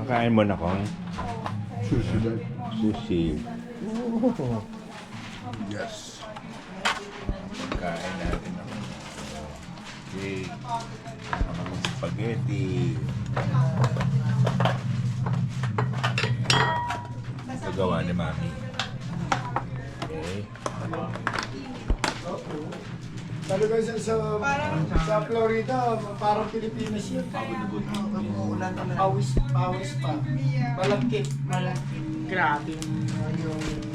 Nakain mo na kong Sushi. sushi. Oh. Yes. Kain natin ng cake, mga spaghetti. Ito gawa ni Mami. Okay. Talaga sa Florida, parang Pilipinas yun. Pawis pa. Malagkit. Grabe.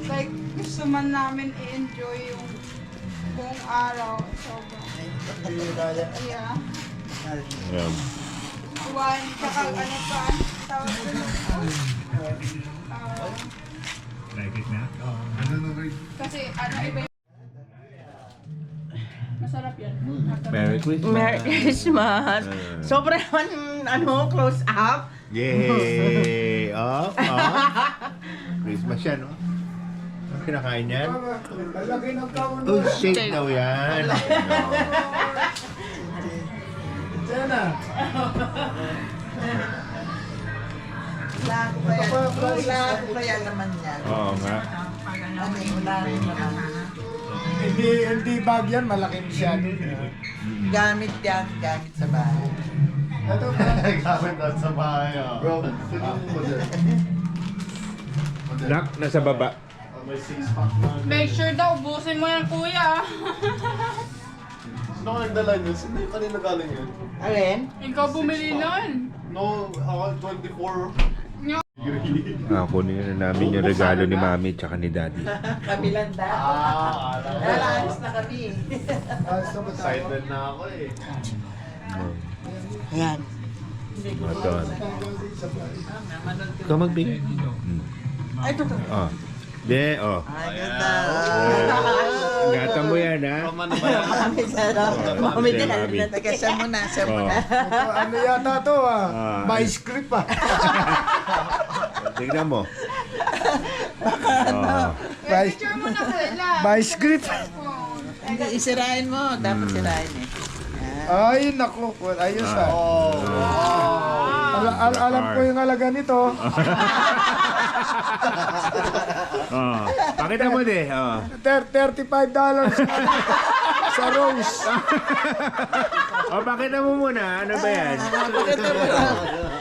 Like, gusto man namin i-enjoy yung buong araw. Sobrang. Yeah. Ayan. One, tsaka ano pa, tawag ko na. Kasi ano, iba yung... Masarap yan. Merry Christmas. Merry Christmas. Sobrang naman, close up. Yay! Oh. Christmas yan, no? Ano kinakain yan? Lalaki ng kaon. Oh, shake daw yan. Diyan na. Lahat pa yan naman yan. Oo nga. Wala rin naman. Hindi bag yan, malaking siya. Gamit yan, gamit sa bahay. Ito Gamit na sa bahay. Bro, Nak, nasa baba. may 6-pack na. Make sure daw, ubusin mo yan, kuya. Sino ka nagdala niyo? Sino yung kanina galing yun? Alin? Ikaw bumili nun. No, ako 24. Kunin na namin yung regalo ni Mami tsaka ni Daddy. Kabilang dahil. Alam ko. Alas na kami. Excited na ako eh. Ayan. Ito. Ikaw magbigay. Ay, ito. Oh. De, oh. Ay, ganda. Gata mo yan, ha? Roman na ba yan? Mami, sarap. Mami, Mami. dahil na taga siya muna, siya Oh. muna. Ano yata to by script Tignan mo. Oh. Picture mo na sila. By script. Hindi, isirain mo. Dapat sirain eh. Ay, naku. Ayos alam ko yung alaga nito. Oh. Pakita mo, de. Oh. $35 sa rose. Oh, pakita mo muna. Ano ba yan? Pakita mo lang.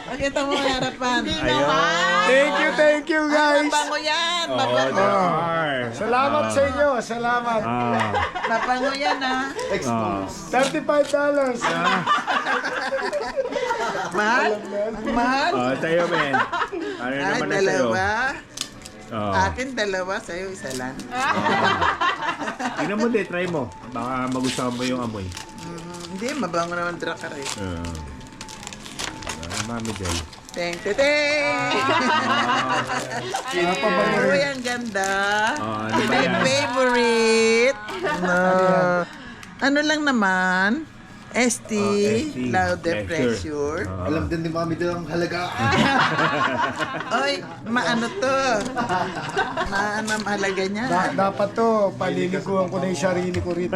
Pakita mo ang harapan. Ayun. Thank you guys. Mabango yan. Oh, Mabango. dar. Salamat sa inyo. Salamat. Ah. Mabango yan ha. Oh. $35. Mahal? Ang mahal? Oh, sa'yo, men. Ano Ay, naman na sa'yo? dalawa. Oh. Akin dalawa, sa'yo isa lang. Tingnan mo, de. Try mo. Baka magustuhan mo yung amoy. Hindi, mabango naman drakar eh. Mami, Del. Teng, teng, teng! Uy, ang ganda. Oh, ano ba My yan? favorite. No. Ano lang naman? ST, ST, louder pressure. pressure. Alam din ni Mami din ang halaga. Oy, maano to? Maano ang halaga niya? Dapat to, paliliguan ko na yung sarili ko rito.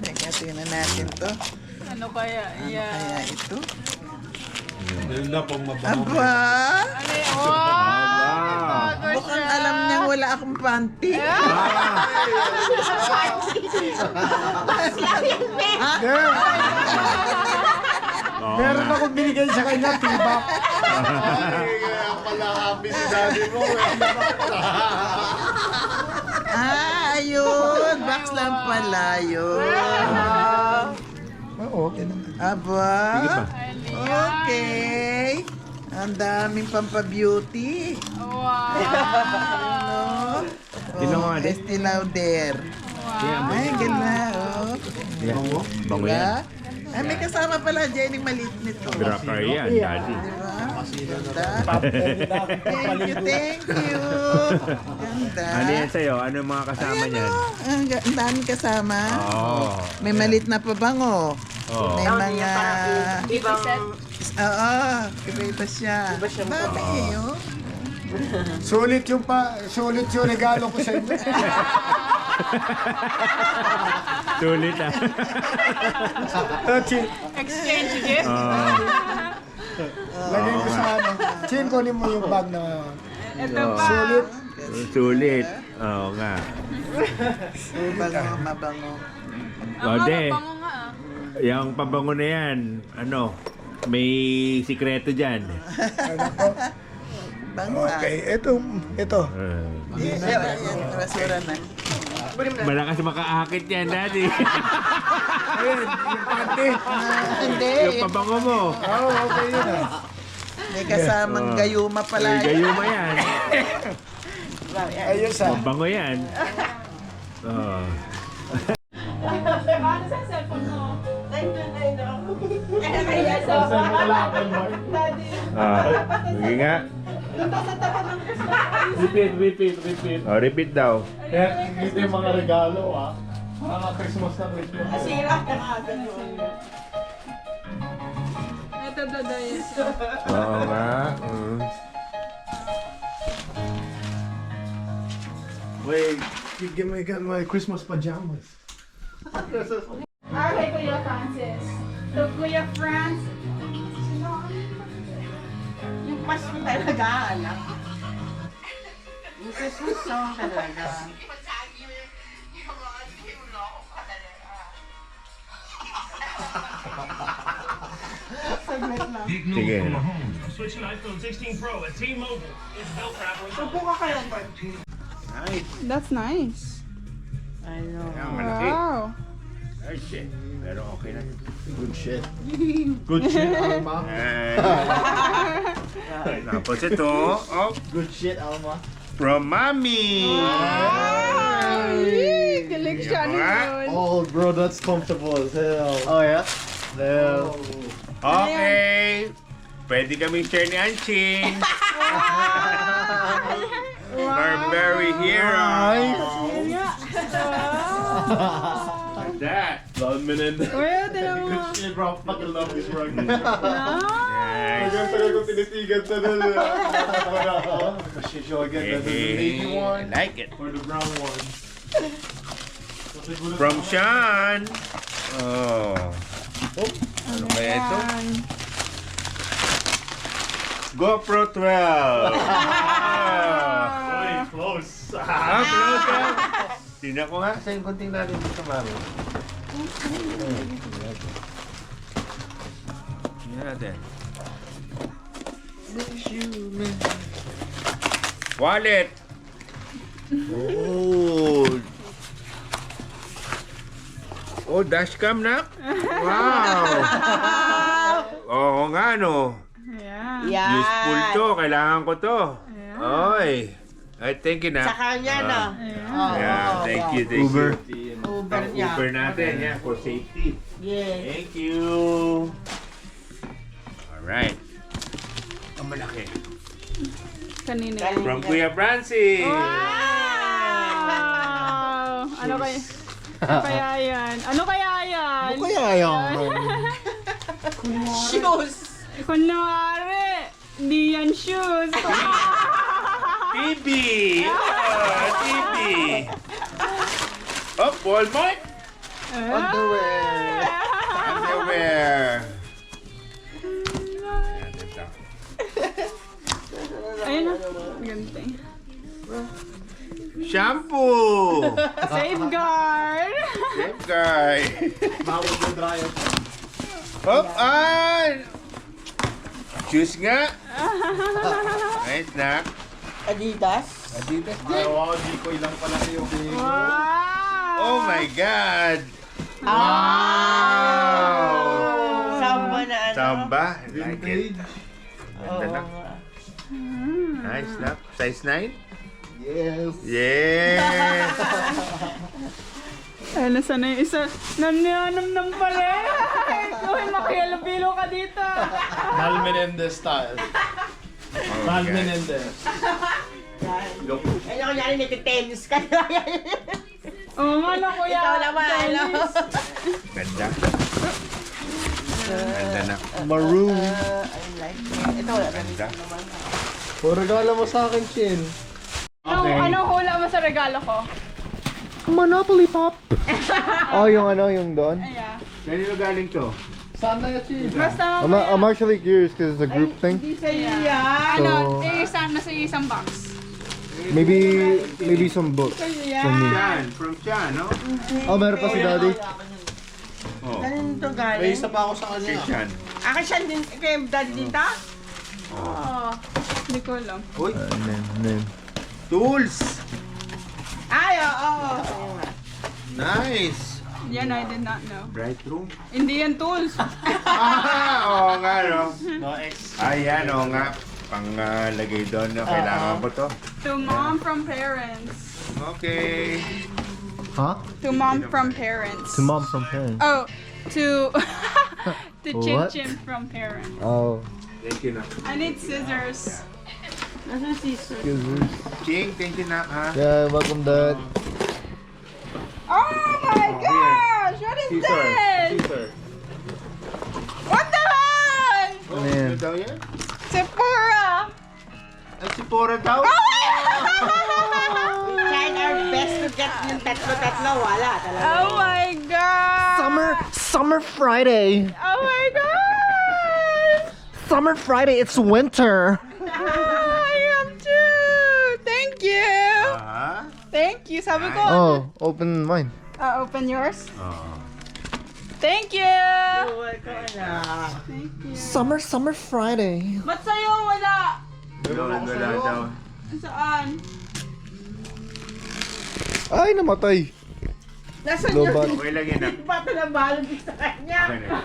Teka, tingnan natin to. Ano kaya? Yeah. Kaya ito. Ganda pang mabango. Aba! Ano yun? Wow! Mukhang alam niya wala akong panty. Meron akong binigay sa kanya, tibak. Kaya pala happy si daddy mo. Ayun! Box lang pala yun. Oo, okay naman. Aba! Sige pa. Okay! Ang daming pampabeauty. Wow! Ano? Tingnan mo nga, de. Estee Lauder. Ay, ganda, oh. Bango? Bango Diba? yan. Ay, may kasama pala dyan yung maliit nito. Drakar yan, Daddy. Diba? Ganda. Thank you, thank you. Ganda. Ano yan sa'yo? Ano yung mga kasama Ayan, niyan? oh. Ang daming kasama. Oh. May maliit na pabango. Oh. May mga... Ibang... Oo, iba-iba siya. Dami eh, oh. Sulit yung regalo ko sa inyo. Sulit ah. Exchange gift? Oh. Chin, kunin mo yung bag na Ito pa. sulit. Sulit. Oo nga. Mabango, mabango. Ode, yung pabango na yan, ano, may sikreto dyan. Bango ah. Okay, ito. Yan, basura na. Malakas makaakit yan, Daddy. Ayun, yung panty. Hindi. Yung pabango mo. Oo, okay yun ah. May kasamang gayuma pala. Gayuma yan. Ayos ah. Pabango yan. Oo. Ano sa cellphone mo? Sige nga. Repeat. Oh, repeat daw. Dito yung mga regalo ah. Mga Christmas na Christmas. Sira ka nga, ganun. Ito dodayas. Oo nga. Wait, you give me my Christmas pajamas. Okay, Kuya Francis. So, Kuya Franz. Yung Pasko talaga, anak. Yung Christmas song talaga. Sige. Switch an iPhone 16 Pro at T-Mobile. It's built for Apple. Subo ka kayo, Bart. That's nice. I know. Ang malaki. Wow. Ay, shit. Pero okay na. Good shit. Good shit. Alma. Tapos ito, oh, Good shit, Alma. from Mommy. Ay, galing siya nun. Oh, bro, that's comfortable as hell. Oh, yeah? Hell. Okay. Pwede kami share ni Anching. Burberry Hero. Like that. Love Menendez. Kuya, tinan mo. Good shit, bro. Fucking love this rug. Nice. Hanggang tagal ko tinitigan sa dun. Show again. That's the navy I one like it. or the brown one. From Sean. Oh. Ano kaya ito? GoPro 12. Close. Close up. Tingnan ko nga sa yung konting natin dito, Mami. Tingnan natin. Wallet. Oh. Oh, dashcam na? Wow. Oo nga, no. Yan. Useful to. Kailangan ko to. Oy. I thank you na. Sa kanya, no? Yeah, thank you. Uber. Uber niya. Uber natin, yeah, for safety. Yes. Thank you. Alright. Ang malaki. Kanina yan. From Kuya Francis. Wow! Ano kaya? Ano kaya yan? Ano kaya yan? Ano kaya yung... Shoes. Kunwari, hindi yan shoes. TV. TV. Oh, Walmart. Underwear. Underwear. Yan, ito. Ayun na. Ganti. Shampoo. Safeguard. Safeguard. Bawal yung dryer. Oh, shoes nga. Nice na. Adidas. Adidas. Wow, di ko ilang pala yung Wow! Oh my God. Samba na ano. Samba. Like it. vintage. Ganda na. Nice na. Size 9? Yes. Yes. Ay, nasa na yung isa? Nanyanam pala. Ikaw, makiyalabilo ka dito. Mal Menendez style. Mal Menendez. Ayun ako yan, nagtitennis ka. Oo nga na, kuya. Ikaw naman, ano? Ganda. Ganda na. Maroon. I like it. Ito, wala na. Ganda. O, regalo mo sa akin, Chin. Anong hula mo sa regalo ko? Monopoly Pop. Oh, yung ano, yung doon? Ayan. Kanino galing to? Basta I'm actually curious because it's a group thing. Hindi sa'yo yan. ano, So- nasa isang box. Maybe some books Sa'yo for me. yan. Chan, from Chan, no? Oh, meron pa si Daddy. Oh, Kanino to galing? May isa pa ako sa kay kanya. Chan. Akin siya din kay dad dito? Oo. Hindi ko alam. Uy, And then. tools! Ay, oo. Nice! Yan, I did not know. Bright room. Hindi yan tools. Oo nga, no? No, X. Ayan, oo nga. Pang lagay doon, no? Kailangan ba to? To mom from parents. Okay. Huh? To mom from parents. To mom from parents. Oh, to to Chin What? Chin from parents. Oh. Thank you na. I need scissors. Nasa scissors. Scissors. Ching, thank you na, ha? Yeah, welcome, Dad. Oh my gosh! What is Scissor. this? Scissor. What the hell? Oh, Ano yan? ano daw yan? Sephora! Ay, si Pora daw. Trying our best to get yung tatlo-tatlo. Wala talaga. Oh my god! Summer Friday. Oh my god! Summer Friday. It's winter. I have two! Thank you! Ha? Thank you! Sabi ko, Oh, open mine. open yours. Oo. Thank you! Thank you. Summer Friday. Ba't sa'yo wala? Wala daw. Saan? Ay, namatay. Nasaan Lobat. yun? Okay lang yan, ha? Bato na balon sa kanya. Okay na.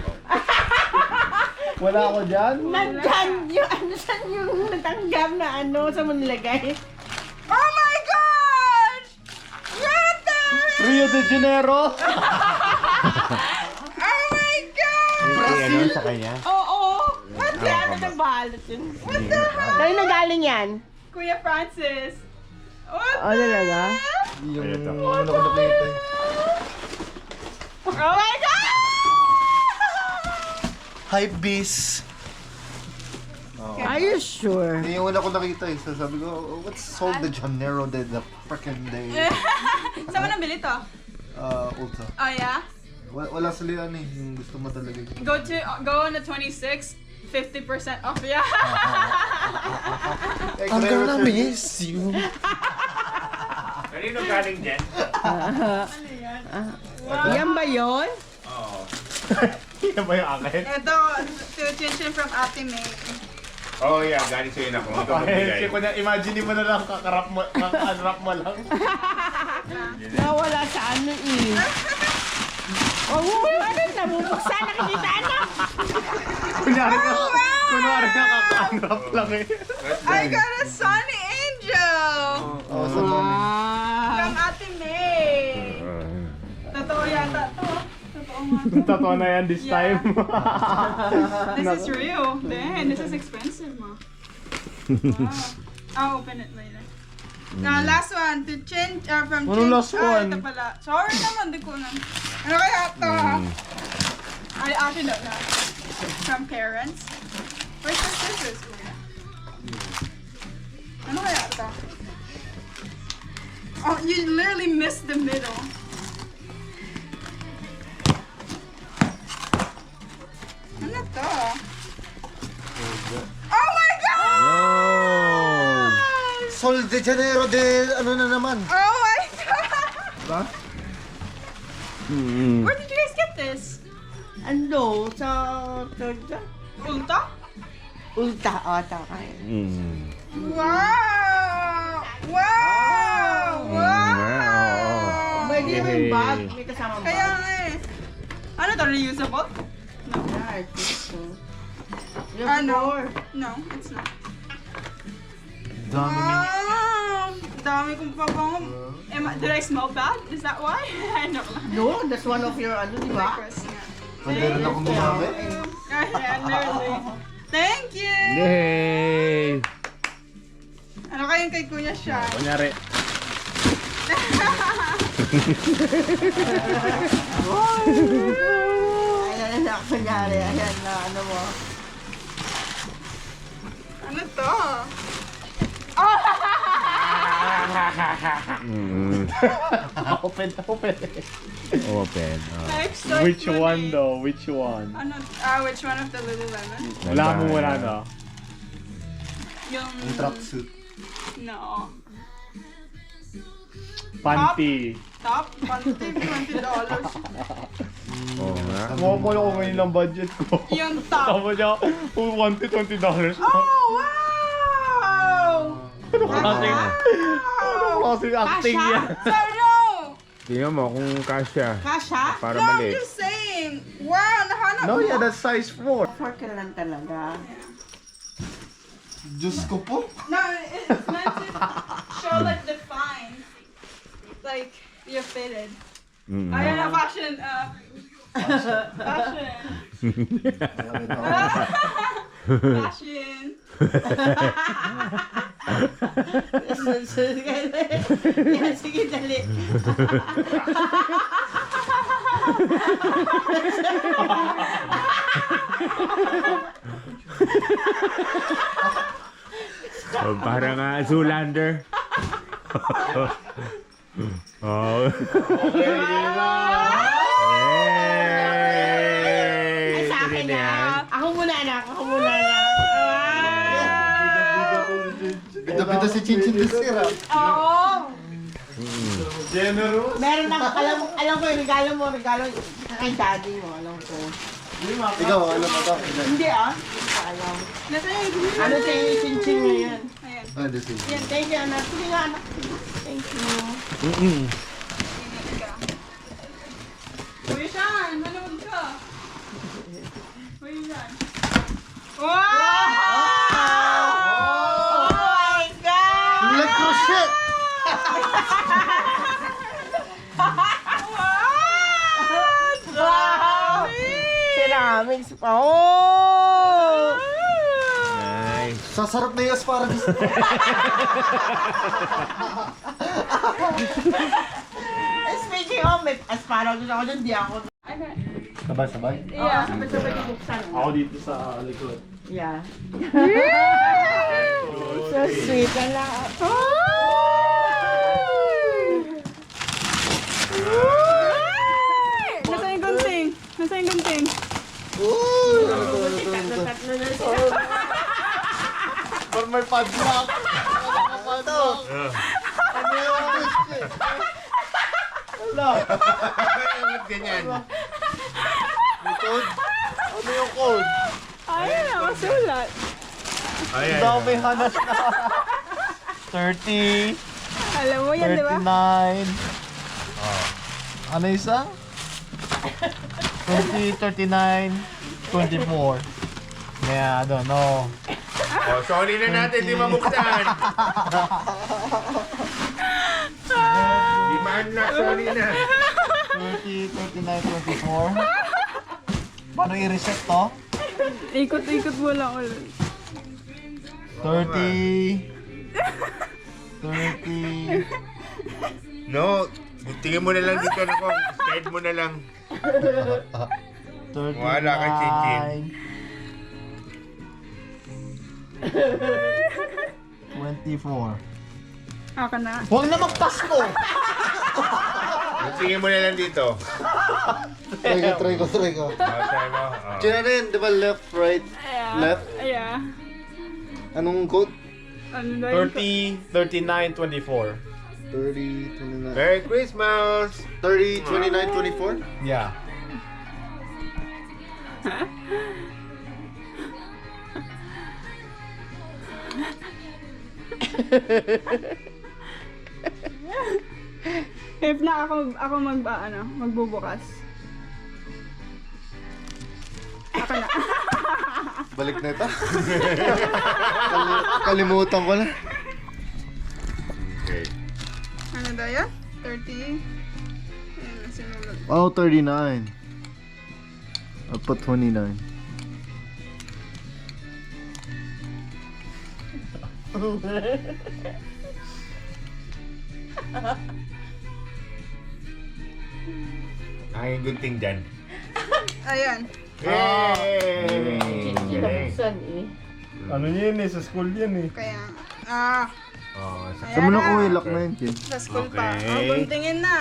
Wala ako dyan. Nandyan yung ano saan yung natanggap na ano sa mo nilagay. Oh my gosh! What the hell? Rio de Janeiro. Oh my god! Ano sa kanya? Oo. Ba't ano na balot yun? What the hell? Saan na galing yan? Kuya Francis. What Oh, the talaga? hell? Yung Ito. ano ko nakita. Oh my god! Hype beast. Are you sure? Yung una ko nakita eh. So sabi ko, oh, what's Sol de Janeiro de the frickin' day? Saan mo nabili to? Ulta. Oh yeah? Wala sa lian eh. Yung gusto mo talaga. Go on the 26th. 50% off, yeah. I'm gonna miss you. Kanino galing dyan? Yan ba yun? Oo. Yan ba yung akin? Ito, to Chinchin from Ate May. Oh, yeah. Galing sa'yo na kung ito magbigay. Imagine mo na lang kakarap mo lang. Nawala sa ano eh. Oh, ano na bubuksan? Nakikita na. Kunyari ka kakakarap lang eh. I got a Sunny Angel! Oh, sa mami. From Ate May. Totoo yata to. Totoo nga to. Totoo na yan this time. This is real. Damn, this is expensive, ma. Wow. I'll open it later. Now, last one. To change from Ano last one? Ito pala. Sorry naman, di ko na. Ano kaya ito? I actually don't know. From parents. Where's the scissors, kuya? Ano kaya ito? Oh, you literally missed the middle. Ano to? Oh my God! Sol de Janeiro de ano na naman. Oh my God! Where did you guys get this? Ano? Sa... Ulta? Ulta. O, taka. Wow! Wow! Wow! Pwede naman yung bag. May kasama bag. Kaya nga eh. Ano to? Reusable? Yeah, I think so. No. No, it's not. Wow! Dami kong pabango. Did I smell bad? Is that why? No. No, that's one of your ano, di ba? Pwede rin akong gumamit. Yeah, literally. Thank you! Yay! Ano kayong kay Kuya Shai? Kunyari. Ayan na, kunyari. Ayan na, ano mo. Ano to? Oh! Open, open. Open. Next, Which one though? Which one? Ano, which one of the Lululemon? Wala mo, wala na. Yung... Tracksuit. No. Panty. Top? $20. Oo nga. Kumapalo ko ngayon ng budget ko. Yung top. Tama niya, $20. Oh, wow! Ano klaseng acting Kasha? yan? Solo! Tingnan mo kung kasya. Kasha? Para No, I'm mali. just saying. Wow, nahanap No, mo. yeah, that's size 4. For ka lang talaga. Diyos ko po. No, it's meant to show like the fine. Like, you're fitted. Ayan na, fashion. Fashion. Fashion. Yan, sige, dali. Oh, parang Zoolander. Oh. Yay! Sa akin Ito na. yan. Ako muna, anak. Ako muna, anak. Bida-bida si Chinchin Desira. Oo. Generous. Meron ako, alam ko yung regalo kay daddy mo, alam ko. Ikaw, alam mo ba? Hindi hindi ko alam. Nasaan yung Ano sa yung chinchin ngayon? Ayan. Ah, this is. Yan, thank you, anak. Sige nga, anak. Thank you. Kuya Sean, manood ka. Kuya Sean. Wow! Oh my God! Le crochet! Wow! Ceramics pa. Oh! Nice. Sasarap na yung asparagus. Speaking of, may asparagus ako dun, di ako. Sabay-sabay. Yeah. Sabay-sabay ko buksan. Ako dito sa likod. Yeah. So sweet. Ala. Nasaan yung gunting? Nasaan yung gunting? Tatlo na siya. Or may padlock. Padlock. Ano yung Wala. Bakit ganyan? May code? Ano yung code? Ayun, nakasulat. Ayan. Dami hanas na. 30, Alam mo yan, di ba? 39. Ano isa? 20, 39, 24. Yeah, I don't know. Oh, sorry na natin, di mabuksan. Di man na, sorry na. 30, 39, 24. Paano i-reset to? Ikot-ikot mo lang ulit. 30. 30. No, tingin mo na lang dito na ko. Slide mo na lang. 39. Wala ka, Chinchin. 24. Ako na. Huwag na magpasko! Tingin mo na lang dito. Try ko. Try mo. Kaya na yun, di ba left, right, left? Yeah. Anong code? Ano na yun? 30, 39, 24. 30, 29. Merry Christmas! 30, 29, 24? Yeah. If na ako magbubukas. Ako na. Balik na ito. Kalimutan ko na. Okay. Ano daw yan? 30. Ayun, sinulog. Oh, 39. I'll put 29. Ang gunting dyan. Ayan. Yay! Sinabuksan eh. Ano yun eh, sa school yan eh. Kaya, Saan mo na ko ilak na yun, Kim? Sa school pa. Okay. Oh, guntingin na.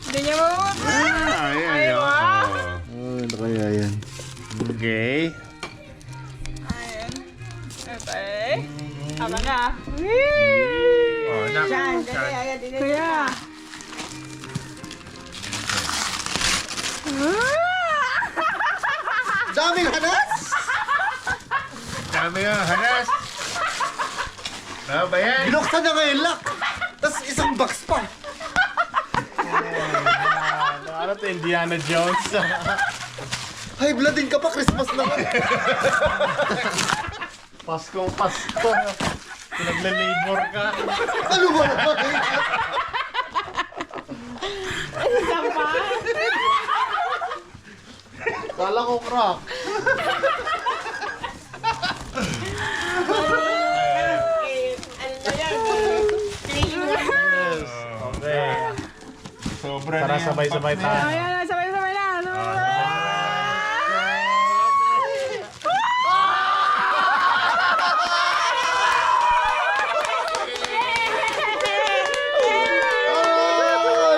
Hindi niya mabubuti. Ayan. wow. Ano kaya yan? Okay. Ayan. Okay. Tama na. Oh, nak. Diyan, dali, ayan, dali. Kuya. Daming hanas! Dami nga, hanas. Ano ba yan? Binuksan na nga yung lock! Tapos isang box pa! Ano to, Indiana Jones? High blood din ka pa, Christmas na nga! Paskong Pasko. Pinagle-labor ka. Ano ba naman? Kala ko crack. Okay. Sobra Tara, sabay-sabay tayo. Ayan, sabay-sabay na.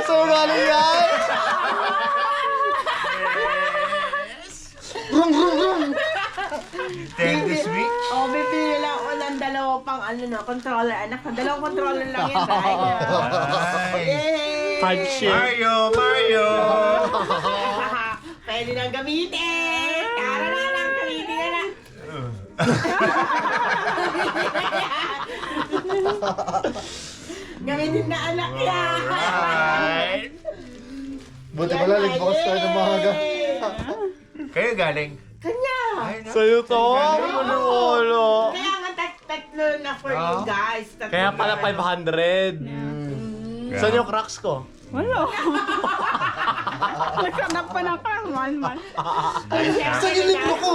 Saan galing yan? Rum, rum, rum! Nintendo Switch. Oh, bibili lang ako ng dalawa pang controller. Anak, dalawang controller lang yan, right? Ay. Yay! Handshake. Mario! Pwede nang gamitin! Tara na lang, gamitin na lang. Gamitin na anak yan! Ay. Buti pala, nagbukas tayo ng maaga. Kayo galing? Kanya! Sa'yo to? Ulo. Kaya nga tatlo na for you guys. Tatlo Kaya pala na, 500. Saan yung cracks ko? Wala. Nagkanap pa na ka. Man. Sa gilid mo ko!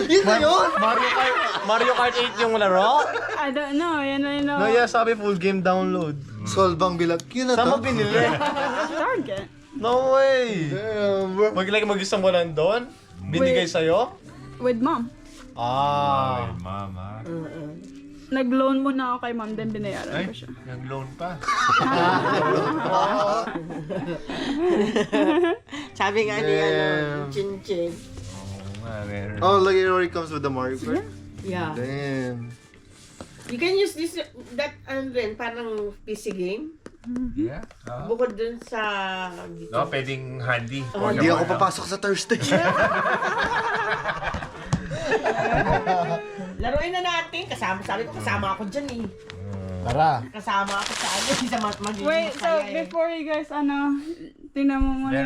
Yun na yun! Mario Kart 8 yung laro? I don't know. Yan na yun. No, yeah, sabi full game download. Solbang bilag. Yun na Saan mo to. binili? Target. No way! Damn, bro. Mag-isang mo lang doon? Binigay sa'yo? With mom. Ah. Mama. Nag-loan muna ako kay mom, then binayaran ko siya. Nag-loan pa. Sabi nga ni Chin-Chin. Oh, look, it already comes with the Mario Kart. Yeah. Damn. You can use this, that, rin, parang PC game. Yeah. Bukod dun sa... No, pwedeng handy. Hindi ako papasok sa Thursday. Laruin na natin. Sabi ko, kasama ako dyan eh. Tara. Kasama ako sa ano, sa magiging Wait, so masaya eh. before you guys, tingnan mo muna.